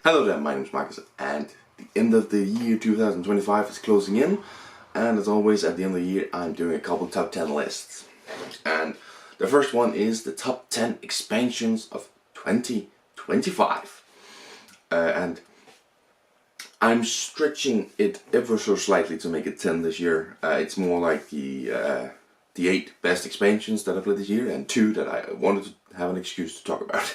Hello there, my name is Marcus, and the end of the year 2025 is closing in, and as always at the end of the year I'm doing a couple top 10 lists. And the first one is the top 10 expansions of 2025. And I'm stretching it ever so slightly to make it 10 this year. It's more like the 8 best expansions that I played this year and 2 that I wanted to have an excuse to talk about.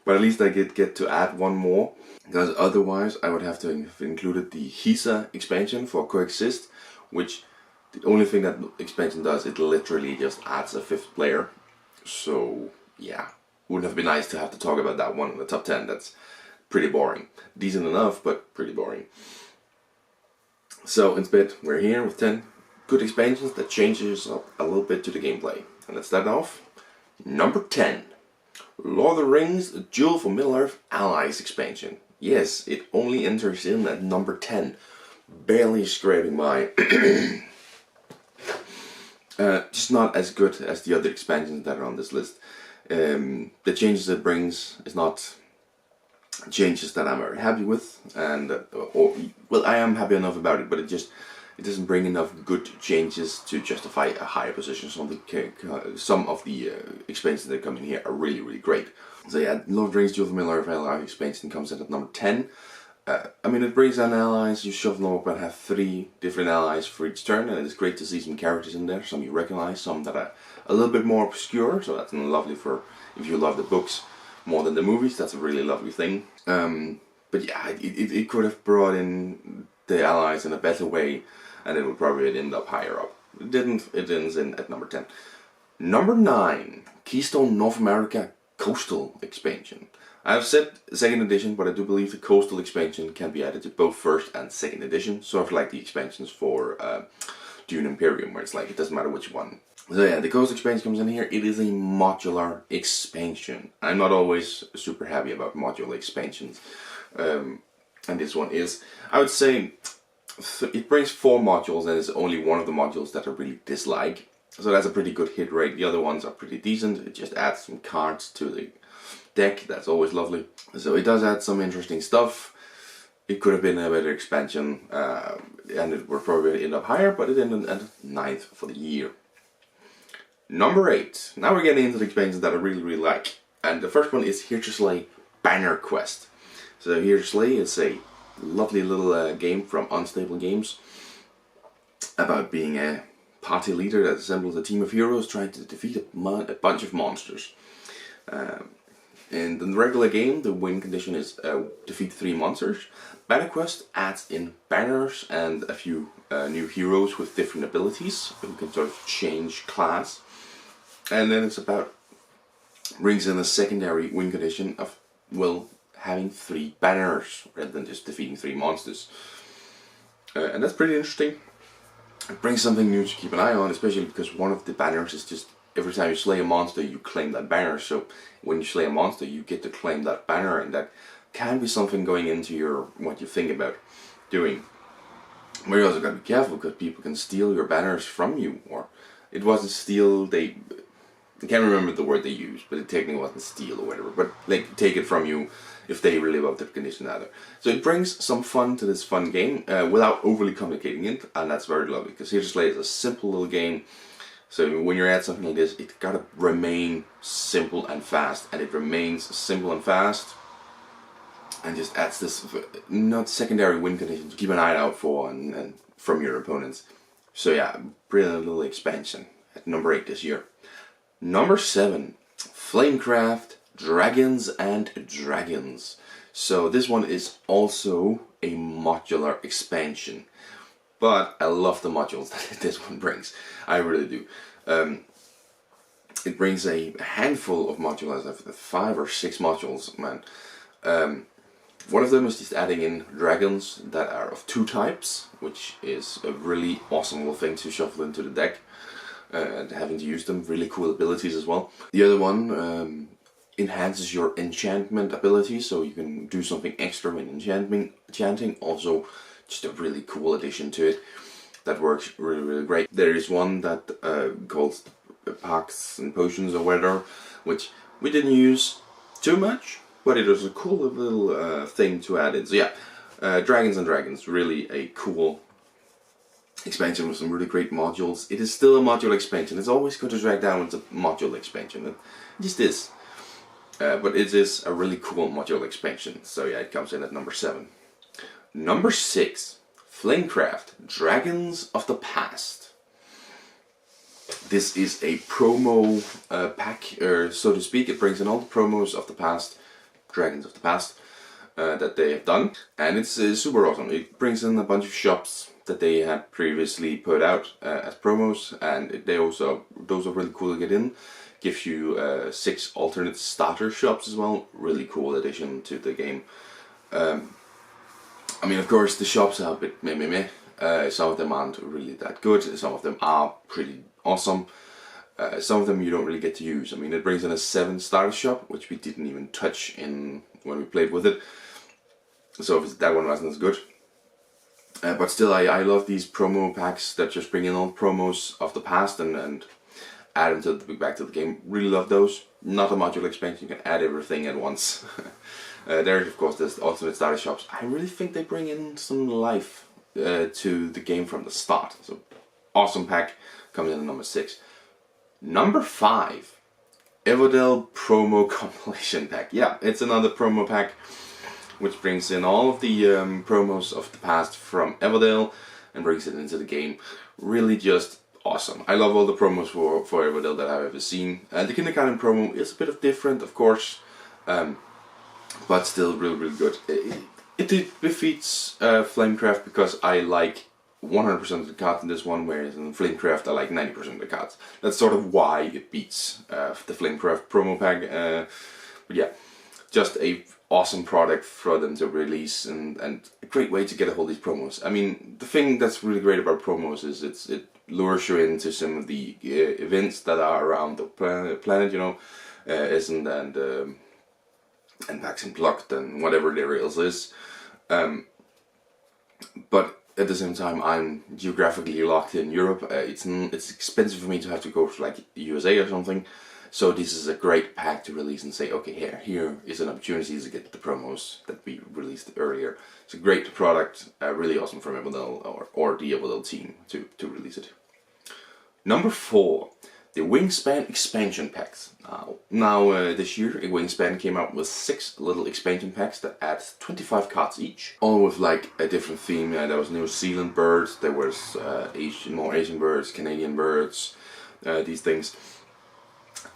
But at least I get to add one more, because otherwise I would have to have included the Hisa expansion for Coexist, which the only thing that expansion does, it literally just adds a 5th player. So yeah, wouldn't have been nice to have to talk about that one in the top 10. That's pretty boring. Decent enough, but pretty boring. So instead, we're here with 10 good expansions that changes up a little bit to the gameplay. And let's start off. Number 10. Lord of the Rings, The Duel for Middle-earth Allies expansion. Yes, it only enters in at number 10. Barely scraping by. Just not as good as the other expansions that are on this list. The changes it brings is not changes that I'm very happy with, and well, I am happy enough about it, but it doesn't bring enough good changes to justify a higher position. Some of the expansions that come in here are really, really great. So yeah, Lord of the Rings Duel for Middle-earth Allies expansion comes in at number 10. I mean, it brings in allies, you shuffle them up and have 3 different allies for each turn, and it's great to see some characters in there, some you recognize, some that are a little bit more obscure, so that's lovely for if you love the books more than the movies. That's a really lovely thing. But yeah, it could have brought in the allies in a better way, and it would probably end up higher up. It didn't. It ends in at number 10. Number 9, Keystone North America Coastal expansion. I've said 2nd edition, but I do believe the Coastal expansion can be added to both 1st and 2nd edition, sort of like the expansions for Dune Imperium, where it's like it doesn't matter which one. So yeah, the Coastal expansion comes in here. It is a modular expansion. I'm not always super happy about modular expansions, and this one is. I would say it brings 4 modules, and it's only one of the modules that I really dislike. So that's a pretty good hit rate. The other ones are pretty decent. It just adds some cards to the deck. That's always lovely. So it does add some interesting stuff. It could have been a better expansion, and it would probably end up higher, but it ended at 9th for the year. Number 8. Now we're getting into the expansions that I really, really like. And the first one is Here to Slay Banner Quest. So Here to Slay is a lovely little game from Unstable Games about being a party leader that assembles a team of heroes trying to defeat a bunch of monsters. In the regular game, the win condition is defeat 3 monsters. Banner Quest adds in banners and a few new heroes with different abilities who can sort of change class. And then it's about brings in a secondary win condition of, well, having 3 banners rather than just defeating 3 monsters. And that's pretty interesting. It brings something new to keep an eye on, especially because one of the banners is just every time you slay a monster you claim that banner. So when you slay a monster you get to claim that banner, and that can be something going into your what you think about doing. But you also gotta be careful, because people can steal your banners from you, or it wasn't steal, I can't remember the word they used, but it technically wasn't steal or whatever, but like take it from you if they really love the condition either. So it brings some fun to this fun game without overly complicating it, and that's very lovely, because Here to Slay is a simple little game. So when you're at something like this, it's gotta remain simple and fast, and it remains simple and fast, and just adds this not secondary win condition to keep an eye out for and from your opponents. So yeah, brilliant little expansion at number 8 this year. Number 7, Flamecraft Dragons and Dragons. So this one is also a modular expansion, but I love the modules that this one brings. I really do. It brings a handful of modules, 5 or 6 modules, man. One of them is just adding in dragons that are of 2 types, which is a really awesome little thing to shuffle into the deck. And having to use them, really cool abilities as well. The other one enhances your enchantment ability, so you can do something extra when enchanting. Also, just a really cool addition to it that works really, really great. There is one that called Packs and Potions or whatever, which we didn't use too much, but it was a cool little thing to add in. So yeah, Dragons and Dragons, really a cool expansion with some really great modules. It is still a module expansion. It's always good to drag down with a module expansion. It just is. But it is a really cool module expansion. So yeah, it comes in at number 7. Number 6, Flamecraft, Dragons of the Past. This is a promo pack, so to speak. It brings in all the promos of the past, Dragons of the Past, that they have done. And it's super awesome. It brings in a bunch of shops that they had previously put out as promos, and those are really cool to get in. Gives you 6 alternate starter shops as well. Really cool addition to the game. I mean, of course, the shops are a bit meh. Some of them aren't really that good. Some of them are pretty awesome. Some of them you don't really get to use. I mean, it brings in a 7 starter shop, which we didn't even touch in when we played with it. So that one wasn't as good. But still, I love these promo packs that just bring in all promos of the past and add them back to the game. Really love those. Not a module expansion, you can add everything at once. There's of course there's alternate starter shops. I really think they bring in some life to the game from the start. So awesome pack, coming in at number 6. Number 5, Everdell promo compilation pack. Yeah, it's another promo pack which brings in all of the promos of the past from Everdell and brings it into the game. Really just awesome. I love all the promos for Everdell that I've ever seen. The Kindergarten promo is a bit different, of course, but still really good. It defeats Flamecraft because I like 100% of the cards in this one, whereas in Flamecraft I like 90% of the cards. That's sort of why it beats the Flamecraft promo pack. But yeah, just a awesome product for them to release, and a great way to get a hold of these promos. I mean, the thing that's really great about promos is it lures you into some of the events that are around the planet, you know, and Packs Unplugged and whatever there else is. But at the same time, I'm geographically locked in Europe. It's expensive for me to have to go to like USA or something. So this is a great pack to release and say, okay, here is an opportunity to get the promos that we released earlier. It's a great product, really awesome from Everdell or the Everdell team to release it. Number 4, the Wingspan expansion packs. Now this year, Wingspan came out with 6 little expansion packs that add 25 cards each, all with like a different theme. There was New Zealand birds, there was more Asian birds, Canadian birds, these things.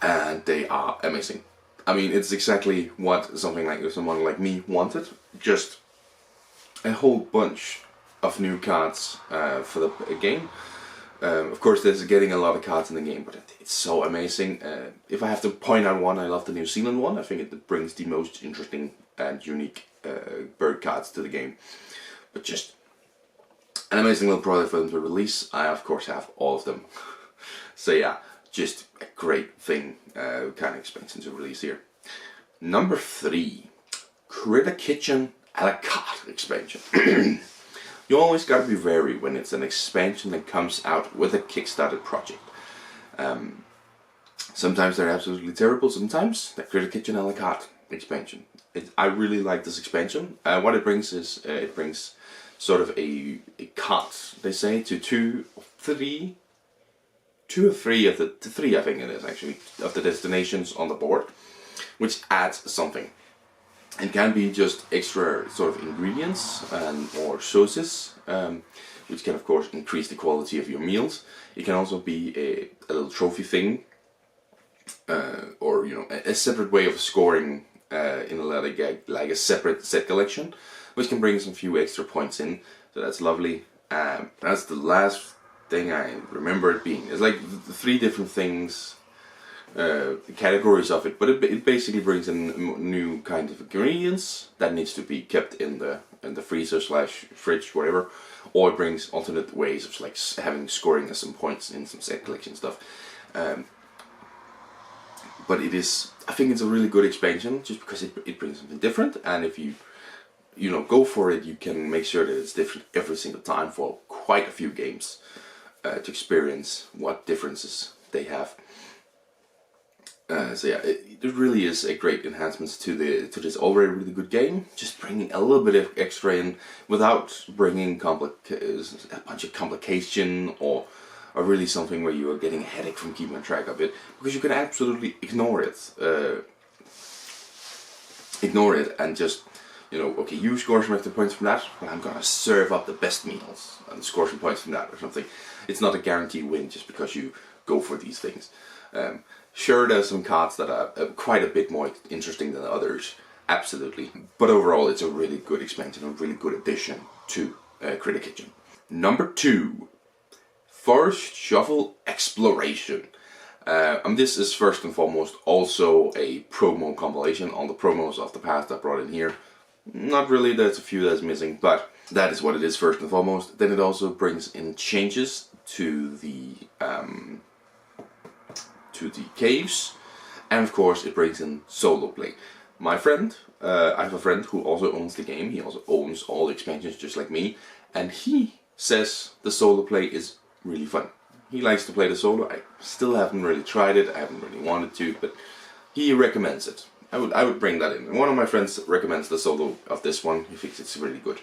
And they are amazing. I mean, it's exactly what someone like me wanted. Just a whole bunch of new cards for the game. Of course, there's getting a lot of cards in the game, but it's so amazing. If I have to point out one, I love the New Zealand one. I think it brings the most interesting and unique bird cards to the game. But just an amazing little product for them to release. I, of course, have all of them. So yeah, just a great thing, kind of expansion to release here. Number 3, Critter Kitchen a la carte expansion. You always gotta be wary when it's an expansion that comes out with a Kickstarter project. Sometimes they're absolutely terrible, sometimes the Critter Kitchen a la carte expansion. I really like this expansion. What it brings is, it brings sort of a cart, they say, to 2 or 3 of the 3, I think it is actually, of the destinations on the board, which adds something. It can be just extra sort of ingredients or sauces, which can of course increase the quality of your meals. It can also be a little trophy thing, or you know, a separate way of scoring in like a separate set collection, which can bring some few extra points in. So that's lovely. That's the last thing I remember it being. It's like the 3 different things, categories of it, but it basically brings in new kind of ingredients that needs to be kept in the freezer / fridge, whatever, or it brings alternate ways of like having scoring as some points in some set collection stuff. But I think it's a really good expansion just because it brings something different, and if you go for it, you can make sure that it's different every single time for quite a few games to experience what differences they have. So yeah, it really is a great enhancement to this already really good game. Just bringing a little bit of extra in without bringing a bunch of complication or really something where you are getting a headache from keeping track of it, because you can absolutely ignore it. And just, okay, you score some extra points from that, but I'm gonna serve up the best meals and score some points from that or something. It's not a guaranteed win just because you go for these things. Sure, there's some cards that are quite a bit more interesting than others, absolutely. But overall, it's a really good expansion, a really good addition to Critter Kitchen. Number 2, Forest Shuffle Exploration. This is first and foremost also a promo compilation. All the promos of the past I brought in here. Not really, there's a few that's missing, but that is what it is first and foremost. Then it also brings in changes to the caves, and of course it brings in solo play. My friend, I have a friend who also owns the game. He also owns all the expansions just like me, and he says the solo play is really fun. He likes to play the solo. I still haven't really tried it. I haven't really wanted to, but he recommends it. I would bring that in. And one of my friends recommends the solo of this one. He thinks it's really good.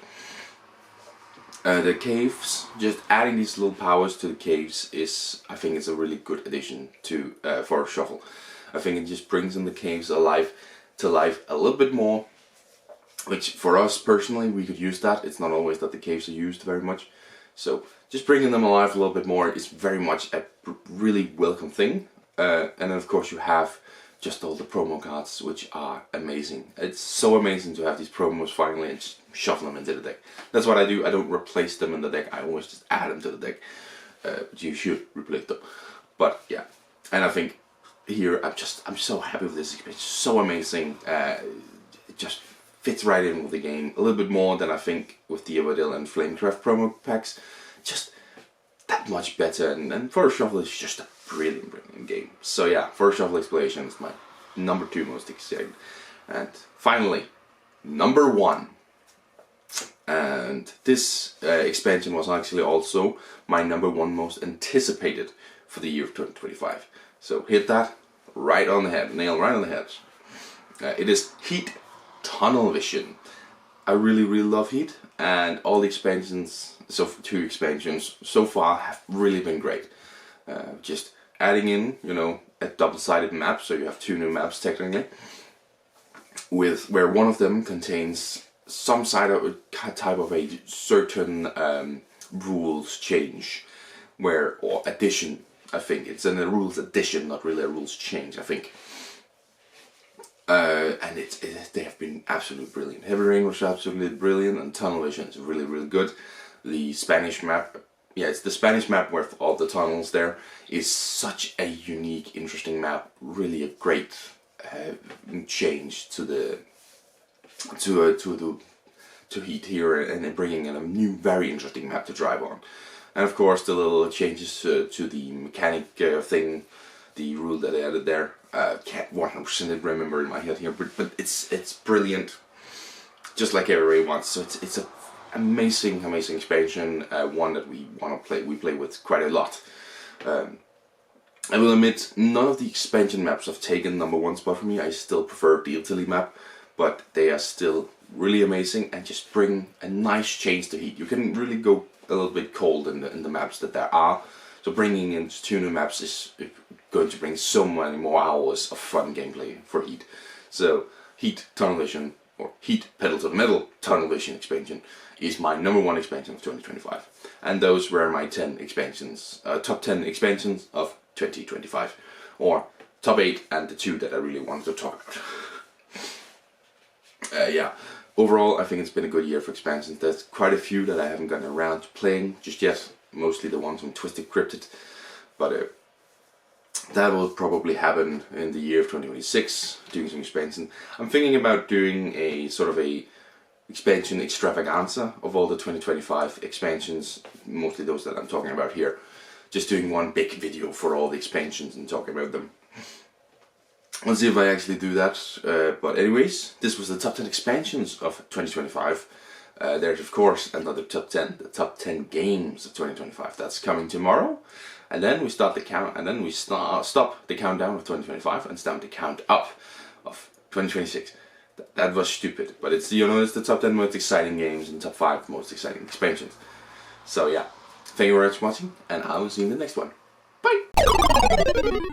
The caves, just adding these little powers to the caves I think it's a really good addition to Forest Shuffle. I think it just brings in the caves to life a little bit more, which for us personally, we could use that. It's not always that the caves are used very much. So just bringing them alive a little bit more is very much a really welcome thing. And then of course you have just all the promo cards, which are amazing. It's so amazing to have these promos finally and just shuffle them into the deck. That's what I do. I don't replace them in the deck. I always just add them to the deck. But you should replace them. But yeah, and I think here I'm so happy with this. It's so amazing. It just fits right in with the game a little bit more than I think with the Everdell and Flamecraft promo packs. Just that much better. And Forest Shuffle is just a brilliant game. So yeah, Forest Shuffle Exploration is my number 2 most exciting. And finally, number 1. And this expansion was actually also my number 1 most anticipated for the year of 2025. So hit that right on the head, nail right on the head. It is Heat Tunnel Vision. I really love Heat, and all the expansions, 2 expansions so far have really been great. Just adding in, a double-sided map, so you have 2 new maps technically, where one of them contains some type of a certain rules change, or addition. I think it's a rules addition, not really a rules change. I think. And they have been absolutely brilliant. Heavy Rain was absolutely brilliant, and Tunnel Vision is really good. The Spanish map, it's the Spanish map with all the tunnels there, is such a unique, interesting map. Really a great change to Heat here, and bringing in a new, very interesting map to drive on. And of course the little changes to the mechanic thing, the rule that I added there. Can't 100% remember in my head here, but it's brilliant, just like everybody wants. So it's a amazing expansion, one that we want to play. We play with quite a lot. I will admit, none of the expansion maps have taken number 1 spot for me. I still prefer the Italy map, but they are still really amazing and just bring a nice change to Heat. You can really go a little bit cold in the maps that there are. So bringing in 2 new maps is going to bring so many more hours of fun gameplay for Heat. So Heat Tunnel Vision, or Heat Pedal to the Metal Tunnel Vision expansion, is my number 1 expansion of 2025. And those were my 10 expansions, top 10 expansions of 2025. Or top 8 and the 2 that I really wanted to talk about. Yeah, overall I think it's been a good year for expansions. There's quite a few that I haven't gotten around to playing just yet. Mostly the ones from Twisted Cryptid. But that will probably happen in the year of 2026, doing some expansion. I'm thinking about doing a sort of a expansion extravaganza of all the 2025 expansions, mostly those that I'm talking about here. Just doing one big video for all the expansions and talking about them. We'll see if I actually do that. But anyways, this was the top 10 expansions of 2025. There's of course another top 10, the top 10 games of 2025. That's coming tomorrow, and then we start the count, and then we stop the countdown of 2025 and start the count up of 2026. That was stupid, but it's, you know, it's the top 10 most exciting games and top 5 most exciting expansions. So yeah, thank you very much for watching, and I will see you in the next one. Bye!